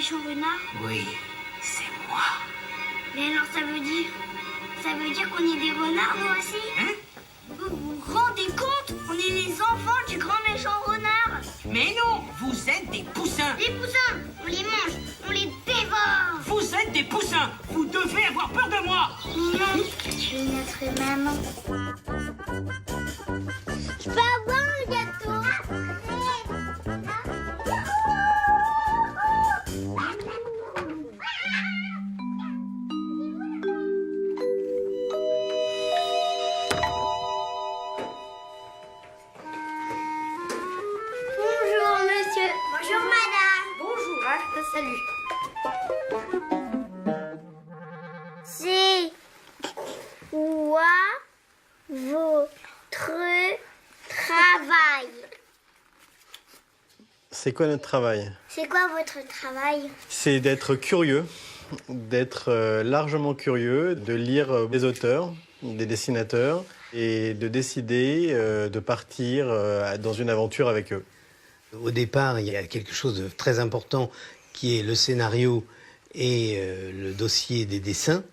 méchant renard? Oui, c'est moi. Mais alors ça veut dire qu'on est des renards nous aussi? Hein? Vous vous rendez compte? On est les enfants du grand méchant renard. Mais non, vous êtes des poussins. Les poussins, on les mange, on les dévore. Vous êtes des poussins. Vous devez avoir peur de moi. Non, je suis notre maman. Je peux avoir un gâteau? Bonjour monsieur. Bonjour madame. Bonjour, hein, salut. C'est quoi votre travail? C'est quoi notre travail? C'est quoi votre travail? C'est d'être curieux, d'être largement curieux, de lire des auteurs, des dessinateurs, et de décider de partir dans une aventure avec eux. Au départ, il y a quelque chose de très important qui est le scénario et le dossier des dessins.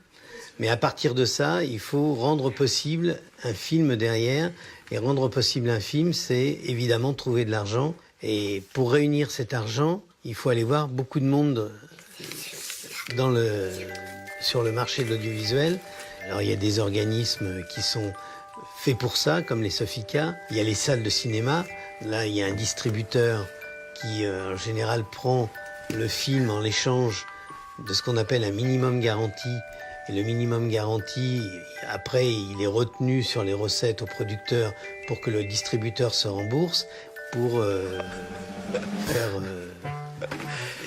Mais à partir de ça, il faut rendre possible un film derrière. Et rendre possible un film, c'est évidemment trouver de l'argent. Et pour réunir cet argent, il faut aller voir beaucoup de monde sur le marché de l'audiovisuel. Alors il y a des organismes qui sont faits pour ça, comme les Sofica. Il y a les salles de cinéma. Là, il y a un distributeur qui, en général, prend le film en l'échange de ce qu'on appelle un minimum garanti. Et le minimum garanti, après, il est retenu sur les recettes au producteur pour que le distributeur se rembourse pour faire...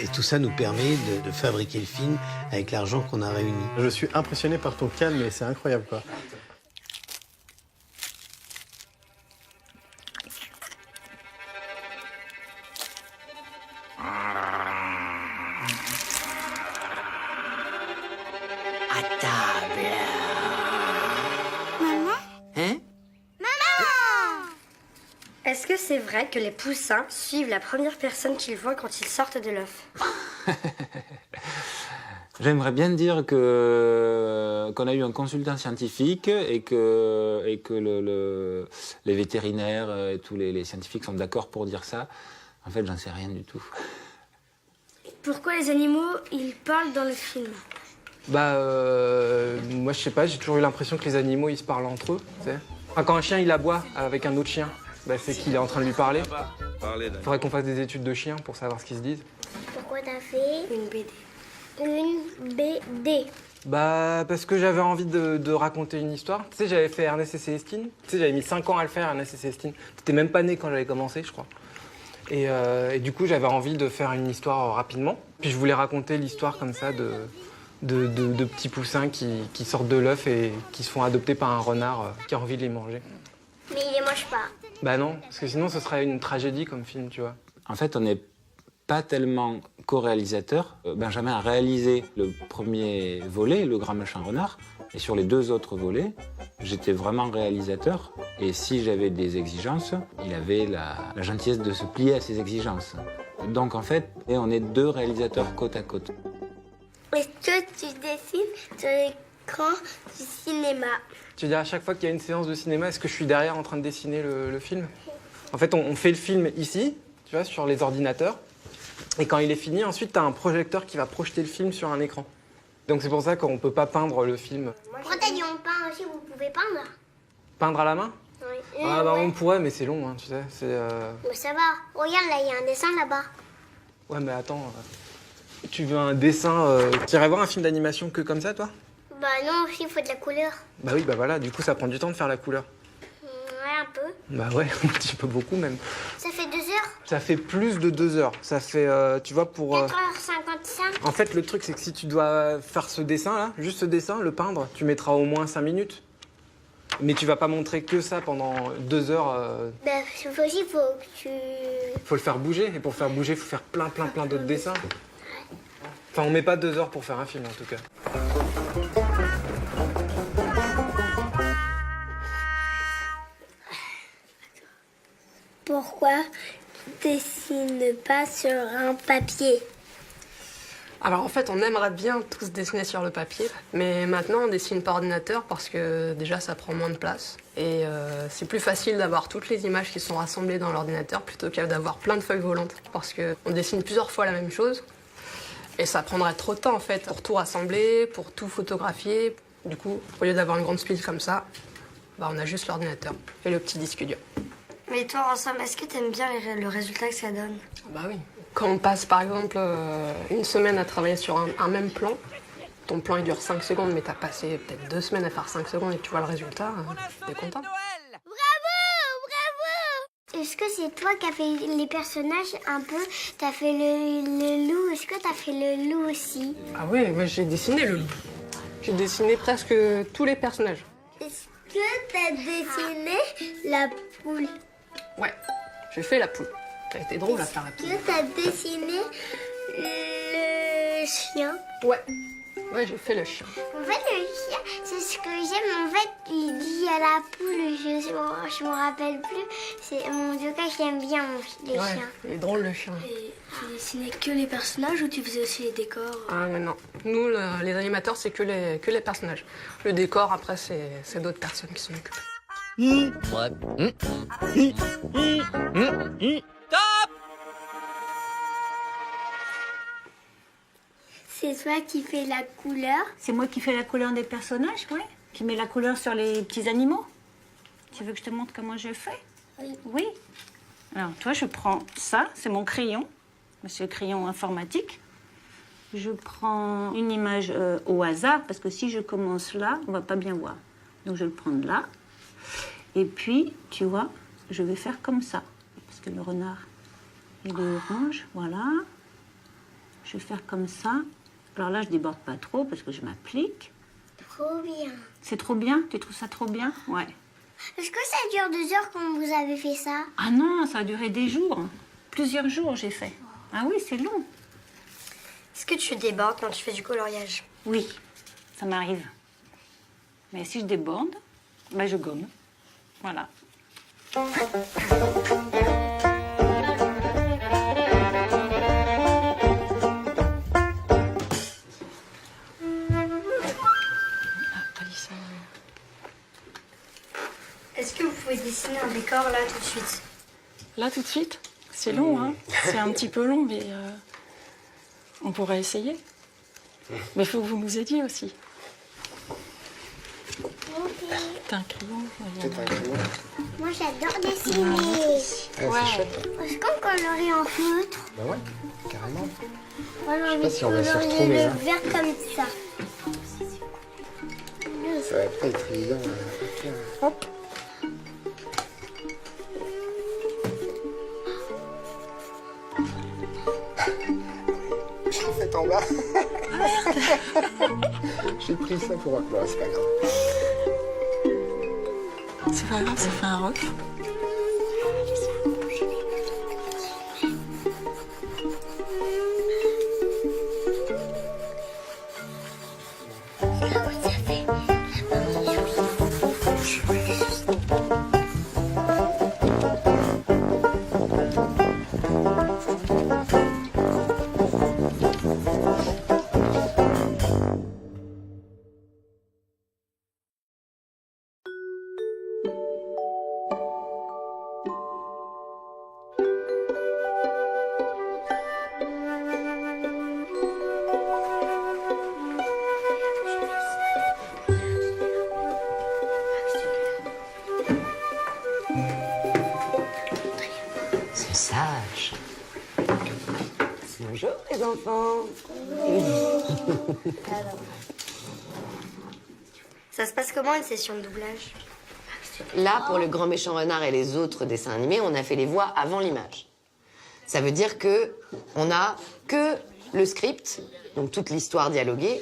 Et tout ça nous permet de fabriquer le film avec l'argent qu'on a réuni. Je suis impressionné par ton calme et c'est incroyable, quoi. À table. Maman? Hein? Est-ce que c'est vrai que les poussins suivent la première personne qu'ils voient quand ils sortent de l'œuf? J'aimerais bien dire qu'on a eu un consultant scientifique et que les vétérinaires et tous les scientifiques sont d'accord pour dire ça. En fait, j'en sais rien du tout. Pourquoi les animaux, ils parlent dans le film? Moi je sais pas, j'ai toujours eu l'impression que les animaux ils se parlent entre eux, tu sais. Enfin, quand un chien il aboie avec un autre chien, c'est qu'il est en train de lui parler. Faudrait qu'on fasse des études de chiens pour savoir ce qu'ils se disent. Pourquoi t'as fait Une BD. une BD? Parce que j'avais envie de raconter une histoire. Tu sais, j'avais fait Ernest et Célestine. Tu sais, j'avais mis 5 ans à le faire, Ernest et Célestine. T'étais même pas né quand j'avais commencé, je crois. Et du coup, j'avais envie de faire une histoire rapidement. Puis je voulais raconter l'histoire comme ça de petits poussins qui sortent de l'œuf et qui se font adopter par un renard qui a envie de les manger. Mais il les mange pas. Bah non, parce que sinon ce serait une tragédie comme film, tu vois. En fait, on n'est pas tellement co-réalisateur. Benjamin a réalisé le premier volet, Le Grand Méchant Renard. Et sur les 2 autres volets, j'étais vraiment réalisateur. Et si j'avais des exigences, il avait la gentillesse de se plier à ces exigences. Donc en fait, on est 2 réalisateurs côte à côte. Est-ce que tu dessines sur l'écran du cinéma? Tu veux dire, à chaque fois qu'il y a une séance de cinéma, est-ce que je suis derrière en train de dessiner le film? En fait, on fait le film ici, tu vois, sur les ordinateurs. Et quand il est fini, ensuite, tu as un projecteur qui va projeter le film sur un écran. Donc c'est pour ça qu'on peut pas peindre le film. Pourquoi t'as dit on peint aussi? Vous pouvez peindre? Peindre à la main? Oui. On pourrait, mais c'est long, hein, tu sais. Mais ça va. Regarde, là, il y a un dessin là-bas. Ouais, mais attends. Tu veux un dessin... Tu irais voir un film d'animation que comme ça, toi? Bah non, aussi, il faut de la couleur. Bah oui, bah voilà, du coup, ça prend du temps de faire la couleur. Ouais, un peu. Bah ouais, un petit peu beaucoup même. Ça fait 2 heures? Ça fait plus de 2 heures. Ça fait, tu vois, pour... 4h55. En fait, le truc, c'est que si tu dois faire ce dessin-là, juste ce dessin, le peindre, tu mettras au moins 5 minutes. Mais tu vas pas montrer que ça pendant 2 heures. Bah, aussi, faut que tu... Faut le faire bouger. Et pour faire bouger, faut faire plein d'autres dessins. Enfin, on met pas 2 heures pour faire un film, en tout cas. Pourquoi tu dessines pas sur un papier? Alors en fait, on aimerait bien tous dessiner sur le papier, mais maintenant on dessine par ordinateur parce que déjà ça prend moins de place et c'est plus facile d'avoir toutes les images qui sont rassemblées dans l'ordinateur plutôt que d'avoir plein de feuilles volantes parce qu'on dessine plusieurs fois la même chose et ça prendrait trop de temps en fait pour tout rassembler, pour tout photographier. Du coup, au lieu d'avoir une grande spile comme ça, on a juste l'ordinateur et le petit disque dur. Mais toi, en somme, est-ce que t'aimes bien le résultat que ça donne? Bah oui. Quand on passe par exemple une semaine à travailler sur un même plan, ton plan il dure 5 secondes, mais t'as passé peut-être 2 semaines à faire 5 secondes et tu vois le résultat, t'es content. Est-ce que c'est toi qui as fait les personnages un peu? T'as fait le loup, est-ce que t'as fait le loup aussi? Ah oui, moi j'ai dessiné le loup. J'ai dessiné presque tous les personnages. Est-ce que t'as dessiné la poule? Ouais, j'ai fait la poule. Ça a été drôle à faire la poule. Est-ce que t'as dessiné le chien? Ouais, j'ai fait le chien. En fait, le chien, c'est ce que j'aime. En fait, il dit à la poule, je me rappelle plus. C'est mon Dieu, j'aime bien les chiens. Il est drôle le chien. Et tu dessinais que les personnages ou tu faisais aussi les décors? Ah mais non, nous les animateurs c'est que les personnages. Le décor après c'est d'autres personnes qui s'en occupent. C'est toi qui fais la couleur. C'est moi qui fais la couleur des personnages, ouais. Qui met la couleur sur les petits animaux. Tu veux que je te montre comment je fais? Oui. Oui. Alors, toi, je prends ça, c'est mon crayon. C'est le crayon informatique. Je prends une image au hasard, parce que si je commence là, on va pas bien voir. Donc, je vais le prendre là. Et puis, tu vois, je vais faire comme ça. Parce que le renard, il est orange, voilà. Je vais faire comme ça. Alors là, je déborde pas trop parce que je m'applique. Trop bien. C'est trop bien? Tu trouves ça trop bien? Ouais. Est-ce que ça dure 2 heures quand vous avez fait ça? Ah non, ça a duré des jours. Plusieurs jours, j'ai fait. Ah oui, c'est long. Est-ce que tu débordes quand tu fais du coloriage? Oui, ça m'arrive. Mais si je déborde, je gomme. Voilà. Est-ce que vous pouvez dessiner un décor là tout de suite? Là tout de suite? C'est long, hein? C'est un petit peu long, mais on pourrait essayer. Mais il faut que vous nous aidiez aussi. T'as un crayon? Moi j'adore dessiner. Est-ce qu'on colorie en feutre? Bah ouais, carrément. Moi j'ai envie pas si on va s'y colorier retrouver, le hein. vert comme ça. Ça va pas être évident à faire. Hop. En fait, en bas. J'ai pris ça pour voir. Bon, c'est pas grave. C'est pas grave, ça fait un rock. C'est sage. Bonjour les enfants. Ça se passe comment une session de doublage? Là, pour le Grand Méchant Renard et les autres dessins animés, on a fait les voix avant l'image. Ça veut dire que on a que le script, donc toute l'histoire dialoguée,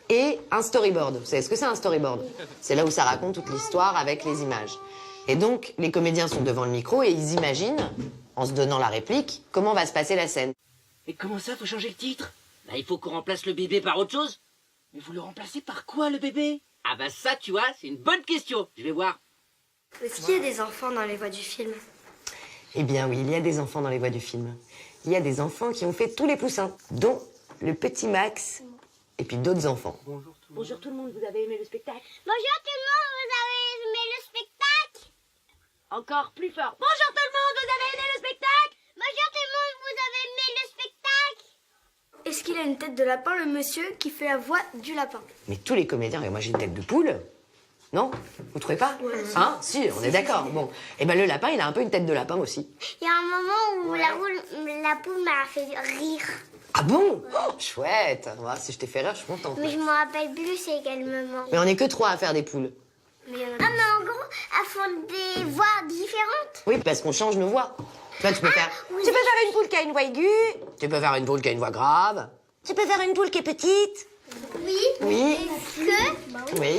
et un storyboard. Vous savez ce que c'est un storyboard? C'est là où ça raconte toute l'histoire avec les images. Et donc, les comédiens sont devant le micro et ils imaginent, en se donnant la réplique, comment va se passer la scène. Et comment ça, faut changer le titre? Il faut qu'on remplace le bébé par autre chose. Mais vous le remplacez par quoi, le bébé? Ah bah ça, tu vois, c'est une bonne question. Je vais voir. Est-ce qu'il y a des enfants dans les voix du film? Eh bien oui, il y a des enfants dans les voix du film. Il y a des enfants qui ont fait tous les poussins, dont le petit Max et puis d'autres enfants. Bonjour tout le monde, vous avez aimé le spectacle? Bonjour tout le monde, vous avez aimé le spectacle? Encore plus fort. Bonjour tout le monde, vous avez aimé le spectacle? Bonjour tout le monde, vous avez aimé le spectacle? Est-ce qu'il a une tête de lapin, le monsieur qui fait la voix du lapin? Mais tous les comédiens, et moi j'ai une tête de poule. Non? Vous trouvez pas? Hein? Si, on est d'accord. Bon. Et ben le lapin, il a un peu une tête de lapin aussi. Il y a un moment où la poule m'a fait rire. Ah bon? Oh, chouette. Voilà, si je t'ai fait rire, je suis contente. Mais je me rappelle plus c'est quel moment. Mais on est que 3 à faire des poules. Mais en gros, elles font des voix différentes. Oui, parce qu'on change nos voix. Toi, tu peux faire... oui. Tu peux faire une poule qui a une voix aiguë. Tu peux faire une poule qui a une voix grave. Tu peux faire une poule qui est petite. Oui. Oui. Est-ce que Oui.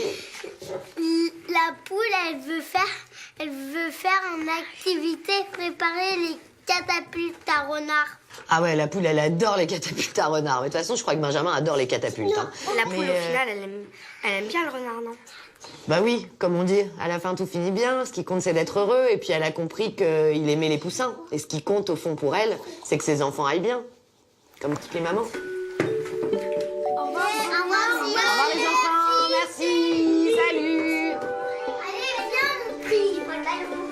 la poule, elle veut faire une activité, préparer les catapultes à renard. Ah ouais, la poule, elle adore les catapultes à renard. Mais de toute façon, je crois que Benjamin adore les catapultes. Hein. La poule, Mais, au final, elle aime bien le renard, non? Bah oui, comme on dit, à la fin tout finit bien. Ce qui compte, c'est d'être heureux. Et puis elle a compris qu'il aimait les poussins. Et ce qui compte, au fond, pour elle, c'est que ses enfants aillent bien. Comme toutes les mamans. Au revoir. Au revoir les enfants, merci, salut. Allez, viens, on prie, je vois le ballon.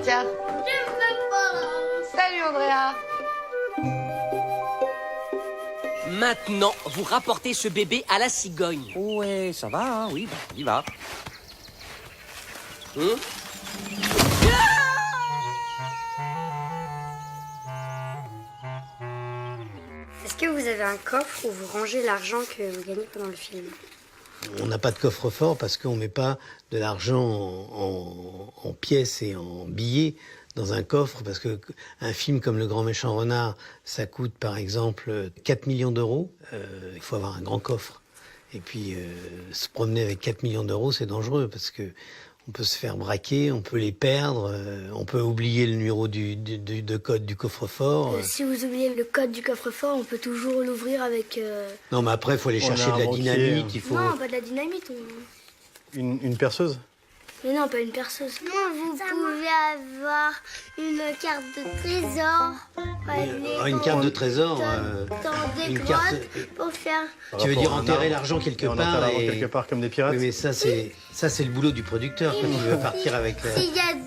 Tiens. Je veux pas. Salut Andrea. Maintenant, vous rapportez ce bébé à la cigogne. Ouais, ça va, hein, oui, on y va. Est-ce que vous avez un coffre où vous rangez l'argent que vous gagnez pendant le film? On n'a pas de coffre-fort parce qu'on ne met pas de l'argent en pièces et en billets dans un coffre, parce que un film comme Le Grand Méchant Renard, ça coûte par exemple 4 millions d'euros. Il faut avoir un grand coffre. Et puis se promener avec 4 millions d'euros, c'est dangereux parce que on peut se faire braquer, on peut les perdre, on peut oublier le numéro de code du coffre-fort. Si vous oubliez le code du coffre-fort, on peut toujours l'ouvrir avec... Non, mais après, il faut aller chercher de la dynamite. Il faut... Non, pas de la dynamite. Une perceuse? Mais non, pas une perceuse. Non, vous pouvez avoir une carte de trésor. Une carte de trésor. Dans des une grottes carte... pour faire... Tu veux dire enterrer l'argent quelque part quelque part comme des pirates? Oui, mais ça c'est le boulot du producteur quand il veut partir avec la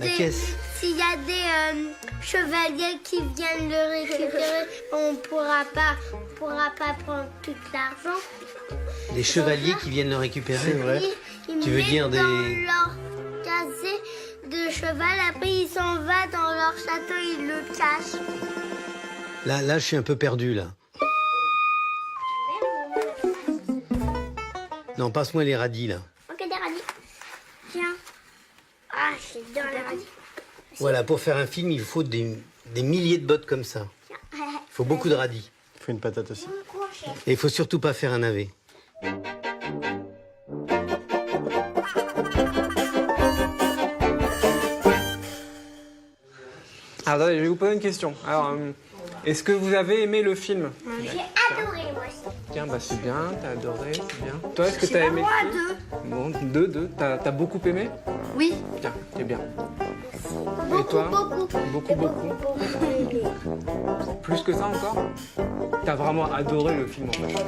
caisse. S'il y a des chevaliers qui viennent le récupérer, on pourra pas prendre tout l'argent. Des chevaliers qui viennent le récupérer? C'est vrai. Ils Tu veux dire mettent dans leur casier de cheval, après ils s'en vont dans leur château, ils le cachent. Là, je suis un peu perdu, là. Non, passe-moi les radis, là. Ok, des radis. Tiens. Ah, c'est dans les radis. Voilà, pour faire un film, il faut des milliers de bottes comme ça. Il faut beaucoup de radis. Il faut une patate aussi. Et il faut surtout pas faire un navet. Alors, attendez, je vais vous poser une question. Alors, est-ce que vous avez aimé le film? J'ai adoré, moi aussi. Tiens, bah c'est bien, t'as adoré, c'est bien. Toi, est-ce que t'as aimé le film? Bon, deux. T'as beaucoup aimé? Oui. Tiens, c'est bien. Beaucoup, Et toi? beaucoup. Beaucoup. Plus que ça encore? T'as vraiment adoré le film en fait.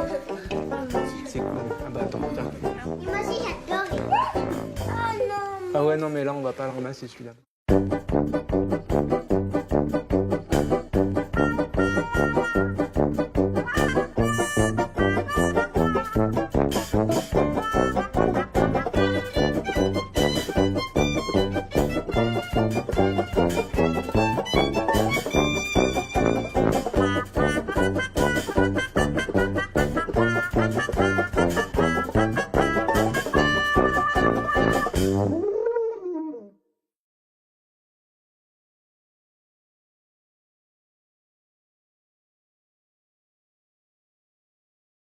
C'est cool. Ah bah attends, tiens. Moi aussi, j'adore. Oh non. Ah ouais, non, mais là, on va pas le ramasser celui-là. Oh.